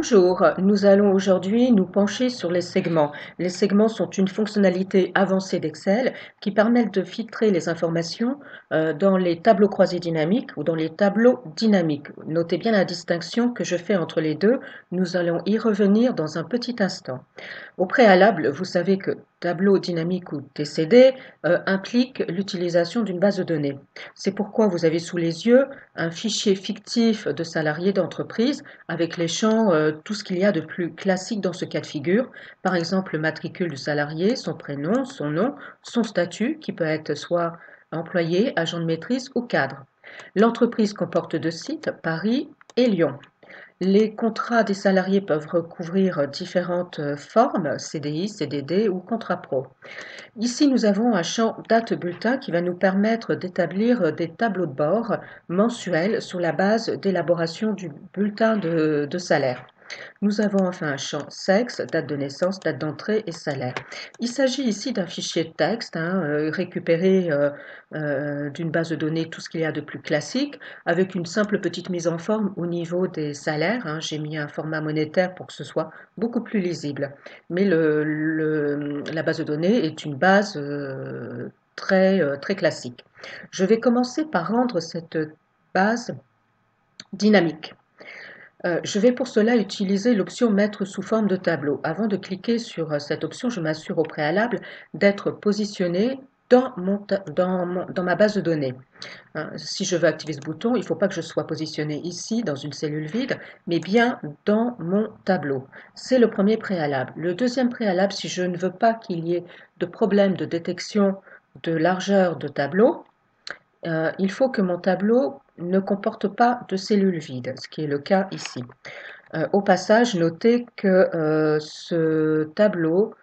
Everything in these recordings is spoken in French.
Bonjour, nous allons aujourd'hui nous pencher sur les segments. Les segments sont une fonctionnalité avancée d'Excel qui permettent de filtrer les informations dans les tableaux croisés dynamiques ou dans les tableaux dynamiques. Notez bien la distinction que je fais entre les deux. Nous allons y revenir dans un petit instant. Au préalable, vous savez que tableau dynamique ou TCD implique l'utilisation d'une base de données. C'est pourquoi vous avez sous les yeux un fichier fictif de salariés d'entreprise avec les champs, tout ce qu'il y a de plus classique dans ce cas de figure. Par exemple, le matricule du salarié, son prénom, son nom, son statut qui peut être soit employé, agent de maîtrise ou cadre. L'entreprise comporte deux sites, Paris et Lyon. Les contrats des salariés peuvent recouvrir différentes formes, CDI, CDD ou contrat pro. Ici, nous avons un champ date bulletin qui va nous permettre d'établir des tableaux de bord mensuels sur la base d'élaboration du bulletin de salaire. Nous avons enfin un champ sexe, date de naissance, date d'entrée et salaire. Il s'agit ici d'un fichier de texte récupéré d'une base de données, tout ce qu'il y a de plus classique, avec une simple petite mise en forme au niveau des salaires. J'ai mis un format monétaire pour que ce soit beaucoup plus lisible. Mais la base de données est une base très classique. Je vais commencer par rendre cette base dynamique. Je vais pour cela utiliser l'option mettre sous forme de tableau. Avant de cliquer sur cette option, je m'assure au préalable d'être positionné dans ma base de données. Si je veux activer ce bouton, il ne faut pas que je sois positionné ici dans une cellule vide, mais bien dans mon tableau. C'est le premier préalable. Le deuxième préalable, si je ne veux pas qu'il y ait de problème de détection de largeur de tableau, il faut que mon tableau ne comporte pas de cellules vides, ce qui est le cas ici. Au passage, notez que ce tableau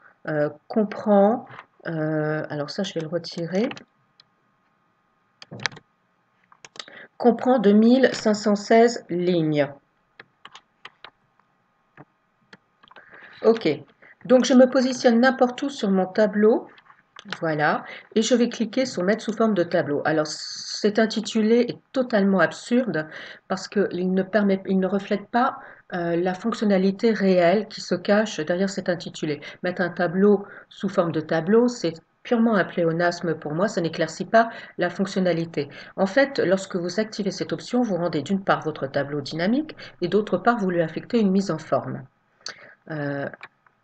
comprend, alors ça je vais le retirer, comprend 2516 lignes. Ok, donc je me positionne n'importe où sur mon tableau. Voilà, et je vais cliquer sur mettre sous forme de tableau. Alors cet intitulé est totalement absurde parce qu'il ne reflète pas la fonctionnalité réelle qui se cache derrière cet intitulé. Mettre un tableau sous forme de tableau, c'est purement un pléonasme pour moi, ça n'éclaircit pas la fonctionnalité. En fait, lorsque vous activez cette option, vous rendez d'une part votre tableau dynamique et d'autre part, vous lui affectez une mise en forme.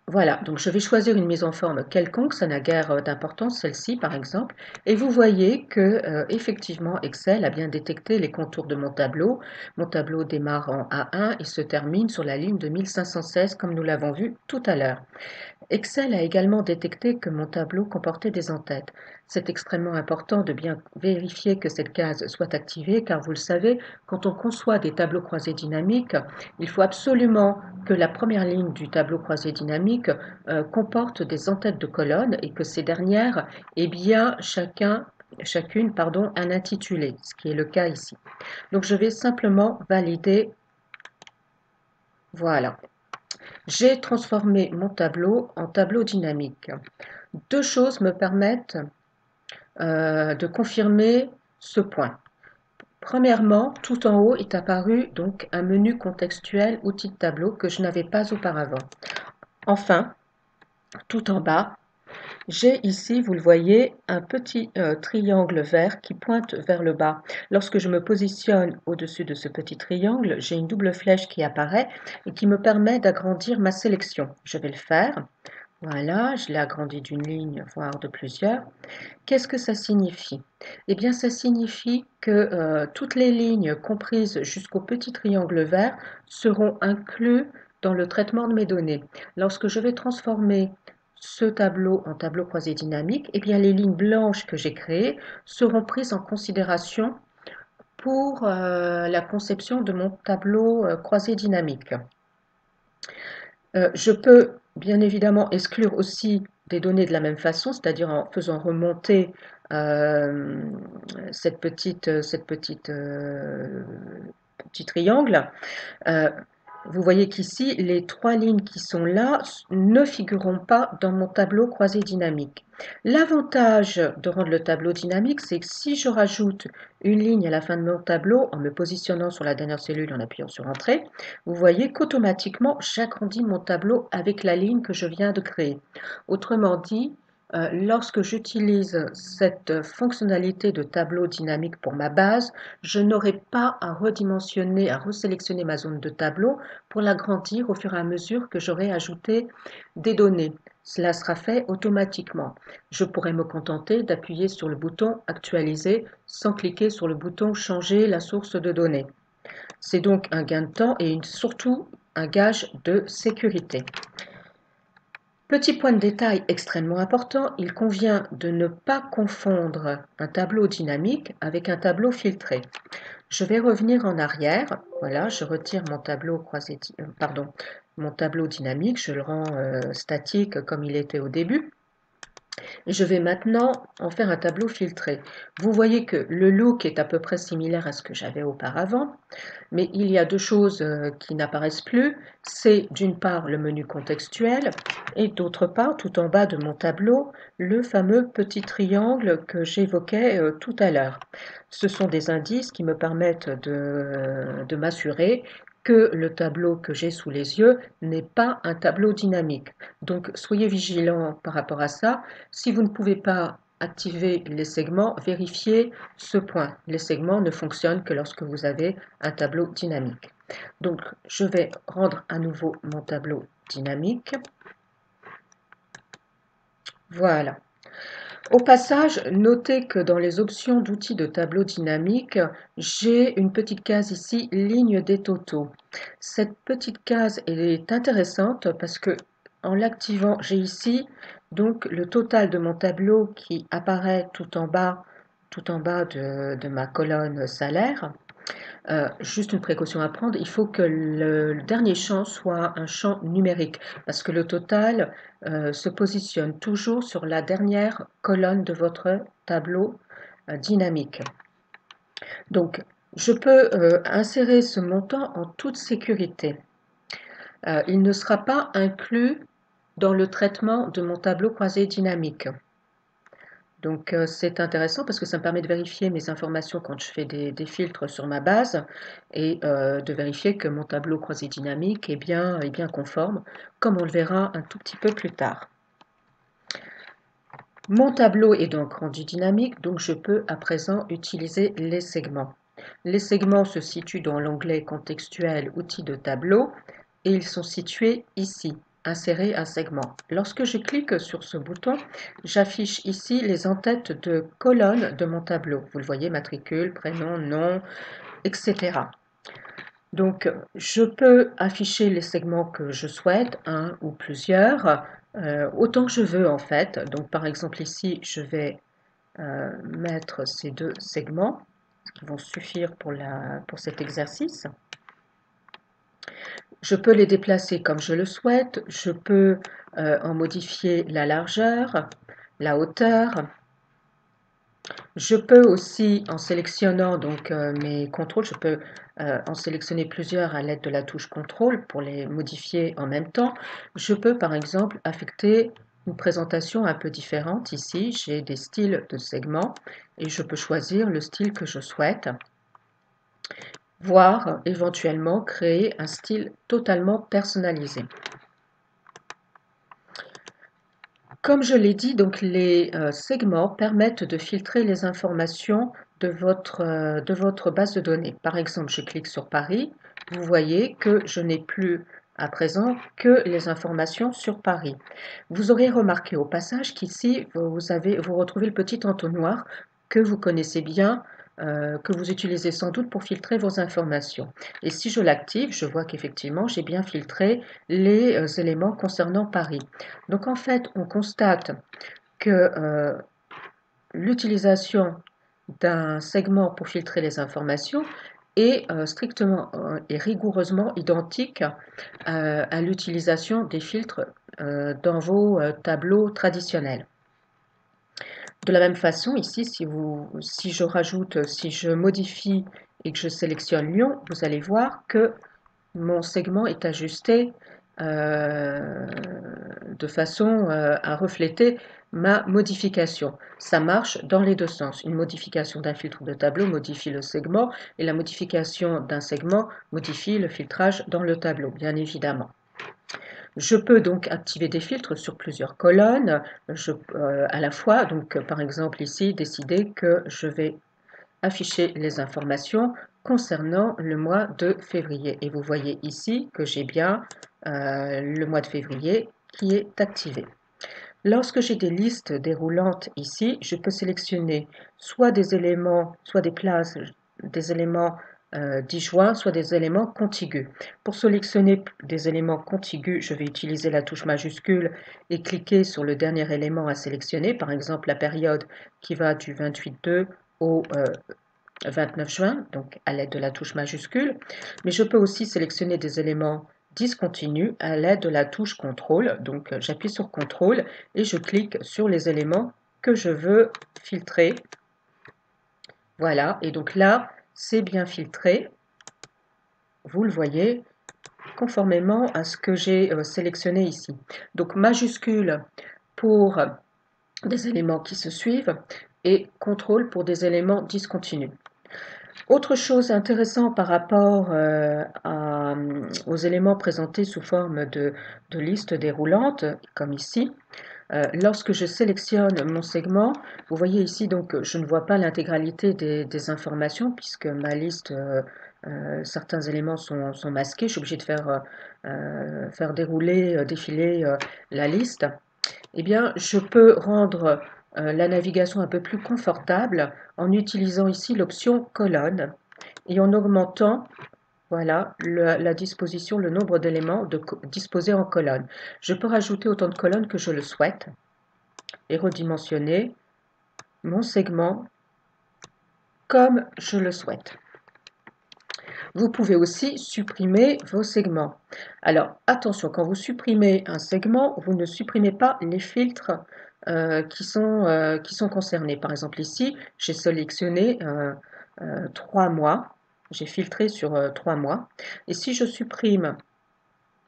Voilà, donc je vais choisir une mise en forme quelconque, ça n'a guère d'importance, celle-ci par exemple, et vous voyez que effectivement Excel a bien détecté les contours de mon tableau. Mon tableau démarre en A1 et se termine sur la ligne de 1516 comme nous l'avons vu tout à l'heure. Excel a également détecté que mon tableau comportait des en-têtes. C'est extrêmement important de bien vérifier que cette case soit activée car vous le savez, quand on conçoit des tableaux croisés dynamiques, il faut absolument que la première ligne du tableau croisé dynamique comporte des en-têtes de colonnes et que ces dernières aient bien chacune un intitulé, ce qui est le cas ici. Donc je vais simplement valider. Voilà. J'ai transformé mon tableau en tableau dynamique. Deux choses me permettent de confirmer ce point. Premièrement, tout en haut est apparu donc un menu contextuel outil de tableau que je n'avais pas auparavant. Enfin, tout en bas, j'ai ici, vous le voyez, un petit triangle vert qui pointe vers le bas. Lorsque je me positionne au-dessus de ce petit triangle, j'ai une double flèche qui apparaît et qui me permet d'agrandir ma sélection. Je vais le faire. Voilà, je l'ai agrandi d'une ligne, voire de plusieurs. Qu'est-ce que ça signifie? Eh bien, ça signifie que toutes les lignes comprises jusqu'au petit triangle vert seront incluses dans le traitement de mes données. Lorsque je vais transformer ce tableau en tableau croisé dynamique, eh bien, les lignes blanches que j'ai créées seront prises en considération pour la conception de mon tableau croisé dynamique. Je peux bien évidemment exclure aussi des données de la même façon, c'est-à-dire en faisant remonter petit triangle. Vous voyez qu'ici, les 3 lignes qui sont là ne figureront pas dans mon tableau croisé dynamique. L'avantage de rendre le tableau dynamique, c'est que si je rajoute une ligne à la fin de mon tableau en me positionnant sur la dernière cellule en appuyant sur Entrée, vous voyez qu'automatiquement, j'agrandis mon tableau avec la ligne que je viens de créer. Autrement dit, lorsque j'utilise cette fonctionnalité de tableau dynamique pour ma base, je n'aurai pas à redimensionner, à resélectionner ma zone de tableau pour l'agrandir au fur et à mesure que j'aurai ajouté des données. Cela sera fait automatiquement. Je pourrais me contenter d'appuyer sur le bouton Actualiser sans cliquer sur le bouton Changer la source de données. C'est donc un gain de temps et surtout un gage de sécurité. Petit point de détail extrêmement important, il convient de ne pas confondre un tableau dynamique avec un tableau filtré. Je vais revenir en arrière. Voilà, je retire mon tableau croisé, mon tableau dynamique, je le rends statique comme il était au début. Je vais maintenant en faire un tableau filtré. Vous voyez que le look est à peu près similaire à ce que j'avais auparavant, mais il y a deux choses qui n'apparaissent plus. C'est d'une part le menu contextuel et d'autre part, tout en bas de mon tableau, le fameux petit triangle que j'évoquais tout à l'heure. Ce sont des indices qui me permettent de m'assurer que le tableau que j'ai sous les yeux n'est pas un tableau dynamique. Donc soyez vigilants par rapport à ça. Si vous ne pouvez pas activer les segments, vérifiez ce point. Les segments ne fonctionnent que lorsque vous avez un tableau dynamique. Donc je vais rendre à nouveau mon tableau dynamique. Voilà. Au passage, notez que dans les options d'outils de tableau dynamique, j'ai une petite case ici, ligne des totaux. Cette petite case est intéressante parce que en l'activant, j'ai ici donc le total de mon tableau qui apparaît tout en bas de ma colonne salaire. Juste une précaution à prendre, il faut que le dernier champ soit un champ numérique parce que le total se positionne toujours sur la dernière colonne de votre tableau dynamique. Donc, je peux insérer ce montant en toute sécurité. Il ne sera pas inclus dans le traitement de mon tableau croisé dynamique. Donc c'est intéressant parce que ça me permet de vérifier mes informations quand je fais des filtres sur ma base et de vérifier que mon tableau croisé dynamique est bien conforme, comme on le verra un tout petit peu plus tard. Mon tableau est donc rendu dynamique, donc je peux à présent utiliser les segments. Les segments se situent dans l'onglet contextuel outils de tableau et ils sont situés ici. Insérer un segment. Lorsque je clique sur ce bouton, j'affiche ici les en-têtes de colonnes de mon tableau. Vous le voyez, matricule, prénom, nom, etc. Donc, je peux afficher les segments que je souhaite, un ou plusieurs, autant que je veux en fait. Donc, par exemple ici, je vais mettre ces deux segments qui vont suffire pour cet exercice. Je peux les déplacer comme je le souhaite, je peux en modifier la largeur, la hauteur. Je peux aussi, en sélectionnant donc mes contrôles, je peux en sélectionner plusieurs à l'aide de la touche contrôle pour les modifier en même temps. Je peux par exemple affecter une présentation un peu différente. Ici, j'ai des styles de segments et je peux choisir le style que je souhaite, voire éventuellement créer un style totalement personnalisé. Comme je l'ai dit, donc les segments permettent de filtrer les informations de votre base de données. Par exemple, je clique sur Paris, vous voyez que je n'ai plus à présent que les informations sur Paris. Vous aurez remarqué au passage qu'ici, vous retrouvez le petit entonnoir que vous connaissez bien, que vous utilisez sans doute pour filtrer vos informations. Et si je l'active, je vois qu'effectivement, j'ai bien filtré les éléments concernant Paris. Donc en fait, on constate que l'utilisation d'un segment pour filtrer les informations est strictement et rigoureusement identique à l'utilisation des filtres dans vos tableaux traditionnels. De la même façon, ici, si je modifie et que je sélectionne Lyon, vous allez voir que mon segment est ajusté euh, de façon à refléter ma modification. Ça marche dans les deux sens. Une modification d'un filtre de tableau modifie le segment et la modification d'un segment modifie le filtrage dans le tableau, bien évidemment. Je peux donc activer des filtres sur plusieurs colonnes à la fois. Donc, par exemple, ici, décider que je vais afficher les informations concernant le mois de février. Et vous voyez ici que j'ai bien le mois de février qui est activé. Lorsque j'ai des listes déroulantes ici, je peux sélectionner soit des éléments, soit des places, des éléments disjoints, soit des éléments contigus. Pour sélectionner des éléments contigus, je vais utiliser la touche majuscule et cliquer sur le dernier élément à sélectionner, par exemple la période qui va du 28/2 au 29 juin, donc à l'aide de la touche majuscule. Mais je peux aussi sélectionner des éléments discontinus à l'aide de la touche contrôle. Donc j'appuie sur contrôle et je clique sur les éléments que je veux filtrer. Voilà, et donc là, c'est bien filtré. Vous le voyez, conformément à ce que j'ai sélectionné ici. Donc majuscule pour des éléments qui se suivent et contrôle pour des éléments discontinus. Autre chose intéressante par rapport aux éléments présentés sous forme de liste déroulante, comme ici, lorsque je sélectionne mon segment, vous voyez ici donc je ne vois pas l'intégralité des informations puisque ma liste, certains éléments sont masqués. Je suis obligée de faire défiler la liste. Eh bien, je peux rendre la navigation un peu plus confortable en utilisant ici l'option colonne et en augmentant voilà, la disposition, le nombre d'éléments disposés en colonne. Je peux rajouter autant de colonnes que je le souhaite et redimensionner mon segment comme je le souhaite. Vous pouvez aussi supprimer vos segments. Alors attention, quand vous supprimez un segment, vous ne supprimez pas les filtres qui sont concernés. Par exemple ici, j'ai sélectionné 3 mois, j'ai filtré sur 3 mois. Et si je supprime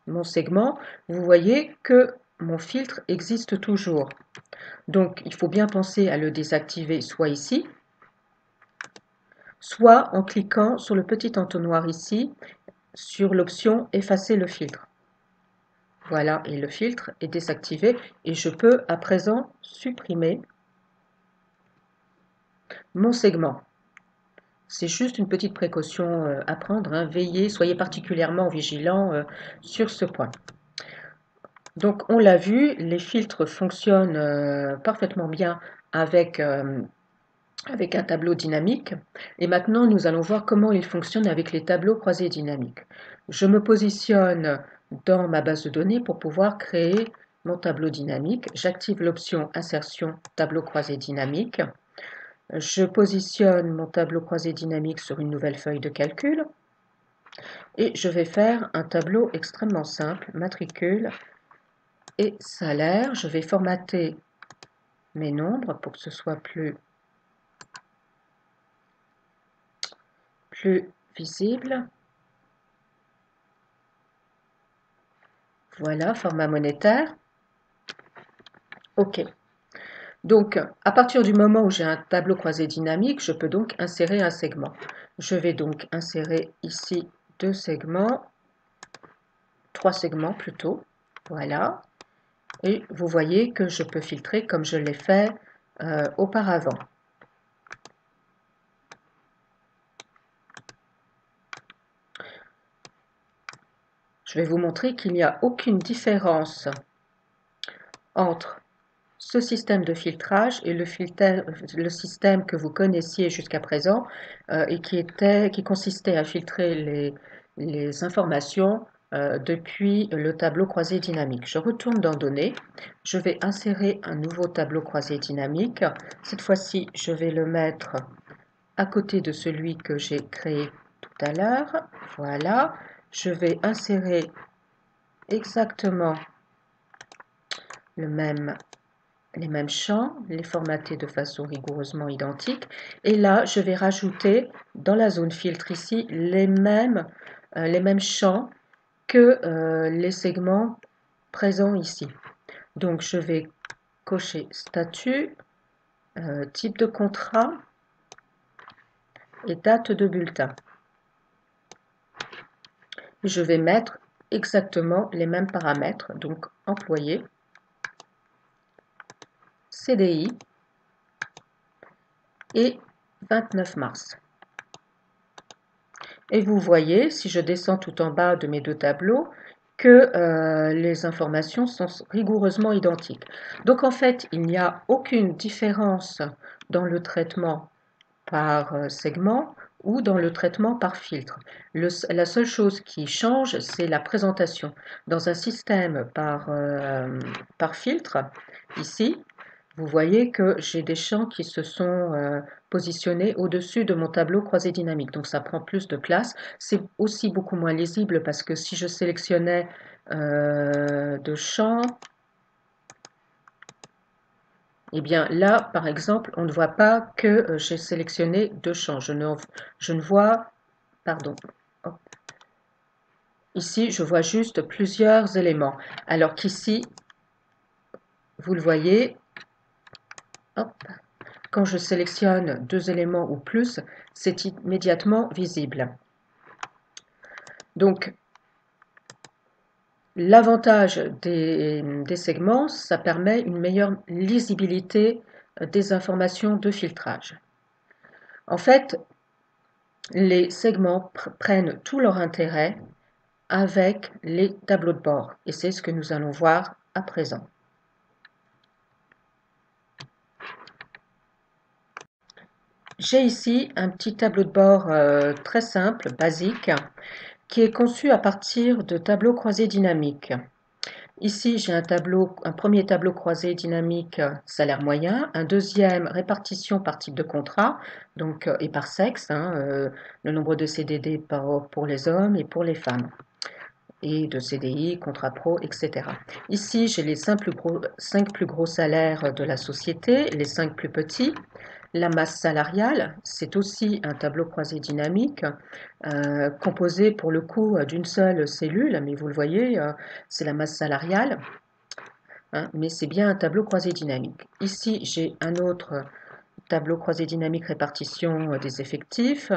mon segment, vous voyez que mon filtre existe toujours. Donc il faut bien penser à le désactiver soit ici, soit en cliquant sur le petit entonnoir ici, sur l'option effacer le filtre. Voilà, et le filtre est désactivé et je peux à présent supprimer mon segment. C'est juste une petite précaution à prendre, hein. Veillez, soyez particulièrement vigilant sur ce point. Donc on l'a vu, les filtres fonctionnent parfaitement bien avec un tableau dynamique. Et maintenant, nous allons voir comment il fonctionne avec les tableaux croisés dynamiques. Je me positionne dans ma base de données pour pouvoir créer mon tableau dynamique. J'active l'option Insertion tableau croisé dynamique. Je positionne mon tableau croisé dynamique sur une nouvelle feuille de calcul. Et je vais faire un tableau extrêmement simple, matricule et salaire. Je vais formater mes nombres pour que ce soit plus visible. Voilà, format monétaire. OK. Donc, à partir du moment où j'ai un tableau croisé dynamique, je peux donc insérer un segment. Je vais donc insérer ici 2 segments, 3 segments plutôt. Voilà. Et vous voyez que je peux filtrer comme je l'ai fait auparavant. Je vais vous montrer qu'il n'y a aucune différence entre ce système de filtrage et le système que vous connaissiez jusqu'à présent et qui consistait à filtrer les informations depuis le tableau croisé dynamique. Je retourne dans Données, je vais insérer un nouveau tableau croisé dynamique. Cette fois-ci, je vais le mettre à côté de celui que j'ai créé tout à l'heure. Voilà, je vais insérer exactement les mêmes champs, les formater de façon rigoureusement identique. Et là, je vais rajouter dans la zone filtre ici les mêmes champs que les segments présents ici. Donc je vais cocher statut, type de contrat et date de bulletin. Je vais mettre exactement les mêmes paramètres, donc employé, CDI et 29 mars. Et vous voyez, si je descends tout en bas de mes deux tableaux, que les informations sont rigoureusement identiques. Donc en fait, il n'y a aucune différence dans le traitement par segment ou dans le traitement par filtre. La seule chose qui change, c'est la présentation. Dans un système par filtre, ici, vous voyez que j'ai des champs qui se sont positionnés au-dessus de mon tableau croisé dynamique. Donc ça prend plus de place. C'est aussi beaucoup moins lisible parce que si je sélectionnais de champs, eh bien là, par exemple, on ne voit pas que j'ai sélectionné deux champs. Je ne vois, pardon, hop. Ici, je vois juste plusieurs éléments. Alors qu'ici, vous le voyez, hop, quand je sélectionne deux éléments ou plus, c'est immédiatement visible. Donc, l'avantage des segments, ça permet une meilleure lisibilité des informations de filtrage. En fait, les segments prennent tout leur intérêt avec les tableaux de bord, et c'est ce que nous allons voir à présent. J'ai ici un petit tableau de bord très simple, basique, qui est conçu à partir de tableaux croisés dynamiques. Ici, j'ai un premier tableau croisé dynamique salaire moyen, un deuxième répartition par type de contrat, donc, et par sexe, le nombre de CDD pour les hommes et pour les femmes, et de CDI, contrat pro, etc. Ici, j'ai les 5 plus gros salaires de la société, les 5 plus petits. La masse salariale, c'est aussi un tableau croisé dynamique composé pour le coup d'une seule cellule, mais vous le voyez, c'est la masse salariale, mais c'est bien un tableau croisé dynamique. Ici, j'ai un autre tableau croisé dynamique répartition des effectifs,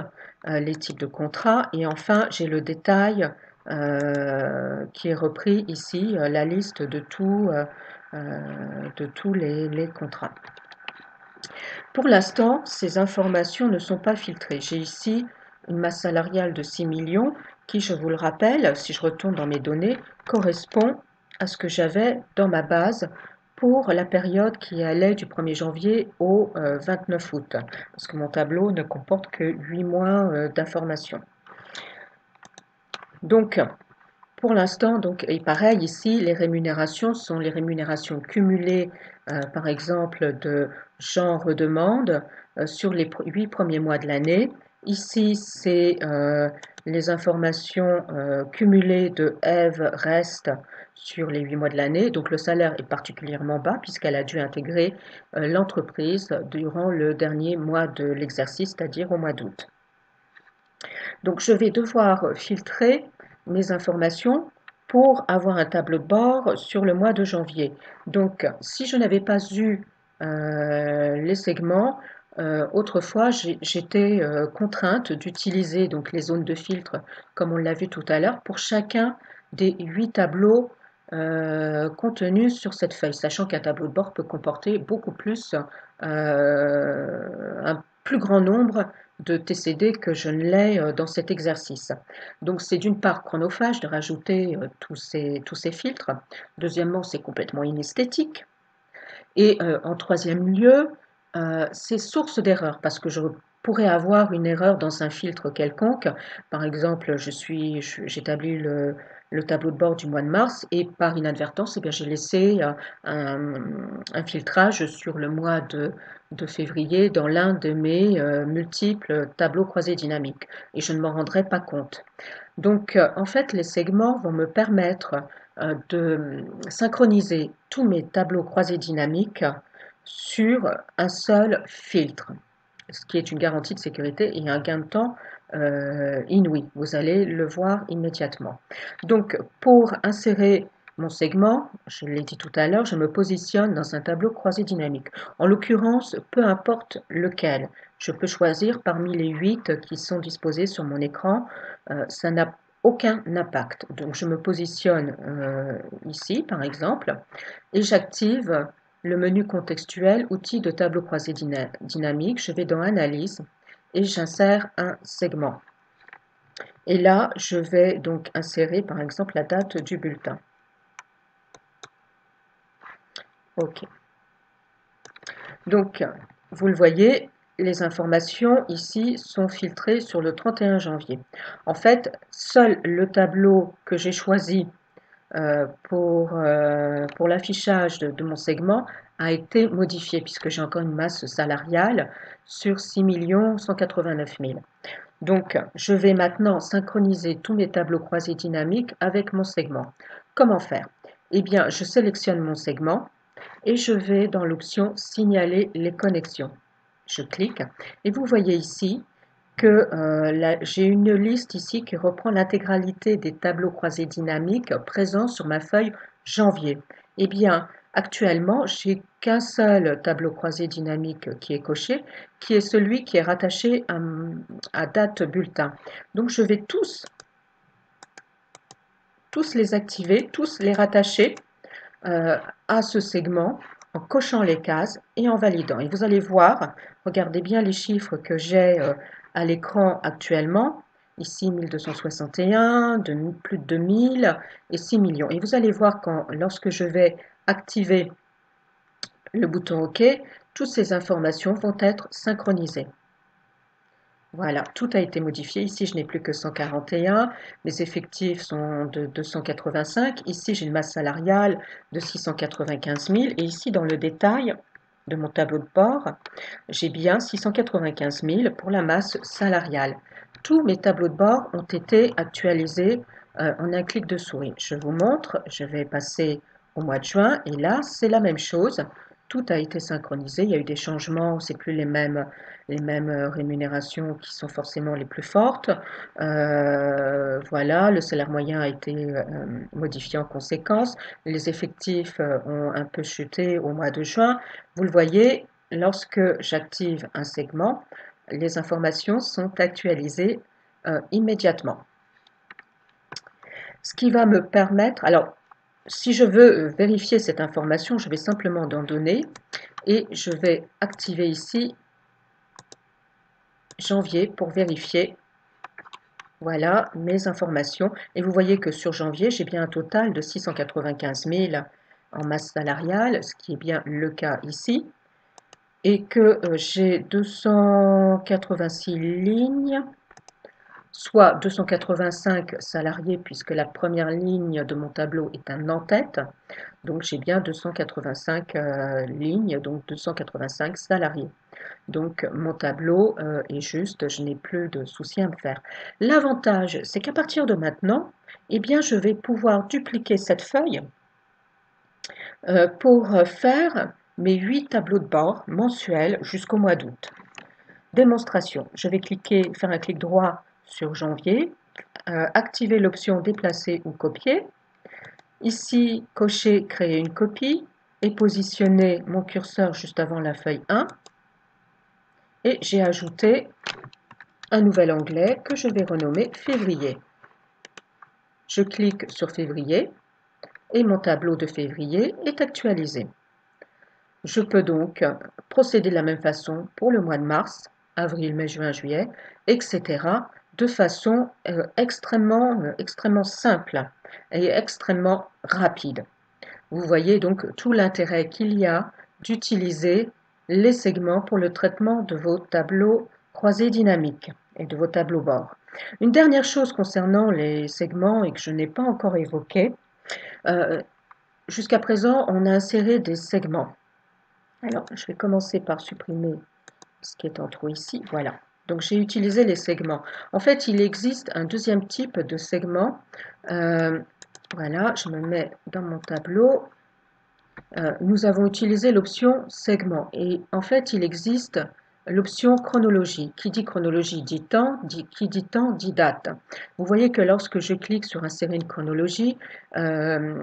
les types de contrats, et enfin, j'ai le détail qui est repris ici, la liste de tous les contrats. Pour l'instant, ces informations ne sont pas filtrées. J'ai ici une masse salariale de 6 millions qui, je vous le rappelle, si je retourne dans mes données, correspond à ce que j'avais dans ma base pour la période qui allait du 1er janvier au 29 août, parce que mon tableau ne comporte que 8 mois d'informations. Donc, pour l'instant, donc, et pareil ici, les rémunérations sont les rémunérations cumulées, par exemple, de genre-demande sur les 8 premiers mois de l'année. Ici, c'est les informations cumulées de Ève Rest sur les 8 mois de l'année. Donc le salaire est particulièrement bas puisqu'elle a dû intégrer l'entreprise durant le dernier mois de l'exercice, c'est-à-dire au mois d'août. Donc je vais devoir filtrer mes informations pour avoir un tableau de bord sur le mois de janvier. Donc si je n'avais pas eu les segments, autrefois j'étais contrainte d'utiliser donc les zones de filtre comme on l'a vu tout à l'heure pour chacun des 8 tableaux contenus sur cette feuille, sachant qu'un tableau de bord peut comporter beaucoup plus, un plus grand nombre de TCD que je ne l'ai dans cet exercice. Donc c'est d'une part chronophage de rajouter tous ces filtres. Deuxièmement, c'est complètement inesthétique. Et en troisième lieu, c'est source d'erreur parce que je pourrais avoir une erreur dans un filtre quelconque. Par exemple, j'établis le tableau de bord du mois de mars et par inadvertance, eh bien, j'ai laissé un filtrage sur le mois de février dans l'un de mes multiples tableaux croisés dynamiques et je ne m'en rendrai pas compte. Donc, en fait, les segments vont me permettre de synchroniser tous mes tableaux croisés dynamiques sur un seul filtre. ce qui est une garantie de sécurité et un gain de temps inouï. Vous allez le voir immédiatement. Donc, pour insérer mon segment, je l'ai dit tout à l'heure, je me positionne dans un tableau croisé dynamique. En l'occurrence, peu importe lequel, je peux choisir parmi les 8 qui sont disposés sur mon écran. Ça n'a aucun impact. Donc, je me positionne ici, par exemple, et j'active le menu contextuel, outils de tableau croisé dynamique. Je vais dans Analyse et j'insère un segment. Et là, je vais donc insérer par exemple la date du bulletin. OK. Donc, vous le voyez, les informations ici sont filtrées sur le 31 janvier. En fait, seul le tableau que j'ai choisi pour l'affichage de mon segment a été modifié puisque j'ai encore une masse salariale sur 6 189 000. Donc, je vais maintenant synchroniser tous mes tableaux croisés dynamiques avec mon segment. Comment faire? Eh bien, je sélectionne mon segment et je vais dans l'option Signaler les connexions. Je clique et vous voyez ici que j'ai une liste ici qui reprend l'intégralité des tableaux croisés dynamiques présents sur ma feuille janvier. Eh bien, actuellement, j'ai qu'un seul tableau croisé dynamique qui est coché, qui est celui qui est rattaché à date bulletin. Donc, je vais tous les activer, tous les rattacher à ce segment en cochant les cases et en validant. Et vous allez voir, regardez bien les chiffres que j'ai à l'écran actuellement. Ici, 1261, plus de 2000 et 6 millions. Et vous allez voir lorsque je vais activer le bouton OK, toutes ces informations vont être synchronisées. Voilà, tout a été modifié. Ici, je n'ai plus que 141. Mes effectifs sont de 285. Ici, j'ai une masse salariale de 695 000. Et ici, dans le détail de mon tableau de bord, j'ai bien 695 000 pour la masse salariale. Tous mes tableaux de bord ont été actualisés en un clic de souris. Je vous montre, je vais passer au mois de juin. Et là, c'est la même chose. Tout a été synchronisé. Il y a eu des changements, c'est plus les mêmes rémunérations qui sont forcément les plus fortes. Voilà, le salaire moyen a été modifié en conséquence. Les effectifs ont un peu chuté au mois de juin. Vous le voyez, lorsque j'active un segment, les informations sont actualisées immédiatement. Ce qui va me permettre, alors si je veux vérifier cette information, je vais simplement dans Données et je vais activer ici janvier pour vérifier, voilà, mes informations. Et vous voyez que sur janvier, j'ai bien un total de 695 000 en masse salariale, ce qui est bien le cas ici. Et que j'ai 286 lignes, soit 285 salariés, puisque la première ligne de mon tableau est un en-tête. Donc j'ai bien 285 lignes, donc 285 salariés. Donc mon tableau est juste, je n'ai plus de soucis à me faire. L'avantage, c'est qu'à partir de maintenant, eh bien, je vais pouvoir dupliquer cette feuille pour faire mes 8 tableaux de bord mensuels jusqu'au mois d'août. Démonstration, je vais faire un clic droit sur janvier, activer l'option déplacer ou copier. Ici, cocher créer une copie et positionner mon curseur juste avant la feuille 1. Et j'ai ajouté un nouvel onglet que je vais renommer février. Je clique sur février et mon tableau de février est actualisé. Je peux donc procéder de la même façon pour le mois de mars, avril, mai, juin, juillet, etc. de façon extrêmement simple et extrêmement rapide. Vous voyez donc tout l'intérêt qu'il y a d'utiliser les segments pour le traitement de vos tableaux croisés dynamiques et de vos tableaux bord. Une dernière chose concernant les segments et que je n'ai pas encore évoqué, jusqu'à présent on a inséré des segments. Alors je vais commencer par supprimer ce qui est en trop ici, voilà. Donc j'ai utilisé les segments. En fait il existe un deuxième type de segment. Voilà, je me mets dans mon tableau. Nous avons utilisé l'option segment et en fait il existe l'option chronologie. Qui dit chronologie dit temps, qui dit temps dit date. Vous voyez que lorsque je clique sur insérer une chronologie,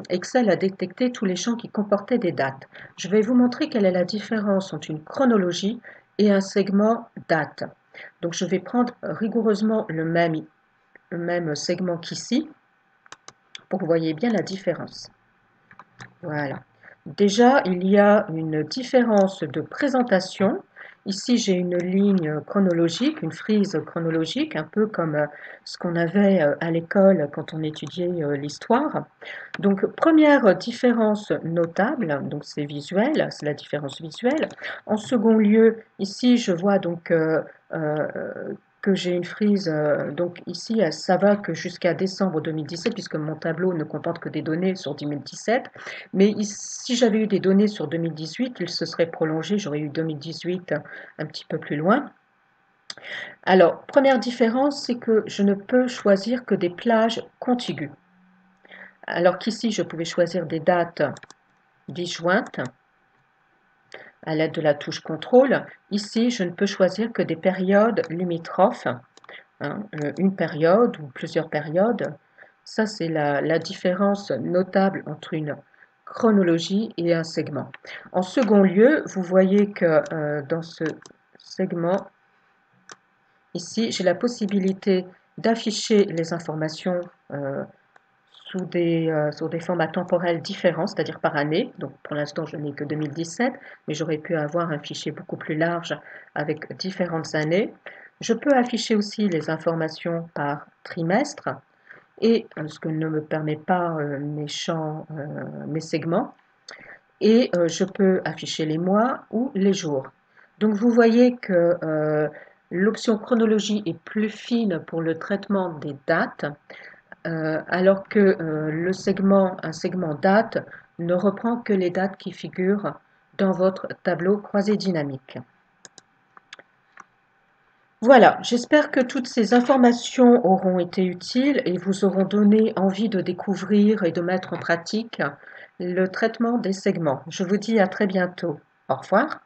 Excel a détecté tous les champs qui comportaient des dates. Je vais vous montrer quelle est la différence entre une chronologie et un segment date. Donc je vais prendre rigoureusement le même segment qu'ici pour que vous voyez bien la différence. Voilà. Déjà, il y a une différence de présentation. Ici, j'ai une ligne chronologique, une frise chronologique, un peu comme ce qu'on avait à l'école quand on étudiait l'histoire. Donc, première différence notable, donc c'est visuel, c'est la différence visuelle. En second lieu, ici, je vois donc que j'ai une frise, donc ici ça va que jusqu'à décembre 2017 puisque mon tableau ne comporte que des données sur 2017, mais si j'avais eu des données sur 2018, il se serait prolongé, j'aurais eu 2018 un petit peu plus loin. Alors, première différence, c'est que je ne peux choisir que des plages contiguës. Alors qu'ici, je pouvais choisir des dates disjointes à l'aide de la touche contrôle. Ici, je ne peux choisir que des périodes limitrophes, hein, une période ou plusieurs périodes. Ça, c'est la différence notable entre une chronologie et un segment. En second lieu, vous voyez que dans ce segment, ici, j'ai la possibilité d'afficher les informations sous des formats temporels différents, c'est-à-dire par année. Donc pour l'instant, je n'ai que 2017, mais j'aurais pu avoir un fichier beaucoup plus large avec différentes années. Je peux afficher aussi les informations par trimestre, et ce que ne me permet pas mes champs, mes segments. Et je peux afficher les mois ou les jours. Donc vous voyez que l'option chronologie est plus fine pour le traitement des dates, alors que un segment date ne reprend que les dates qui figurent dans votre tableau croisé dynamique. Voilà, j'espère que toutes ces informations auront été utiles et vous auront donné envie de découvrir et de mettre en pratique le traitement des segments. Je vous dis à très bientôt. Au revoir.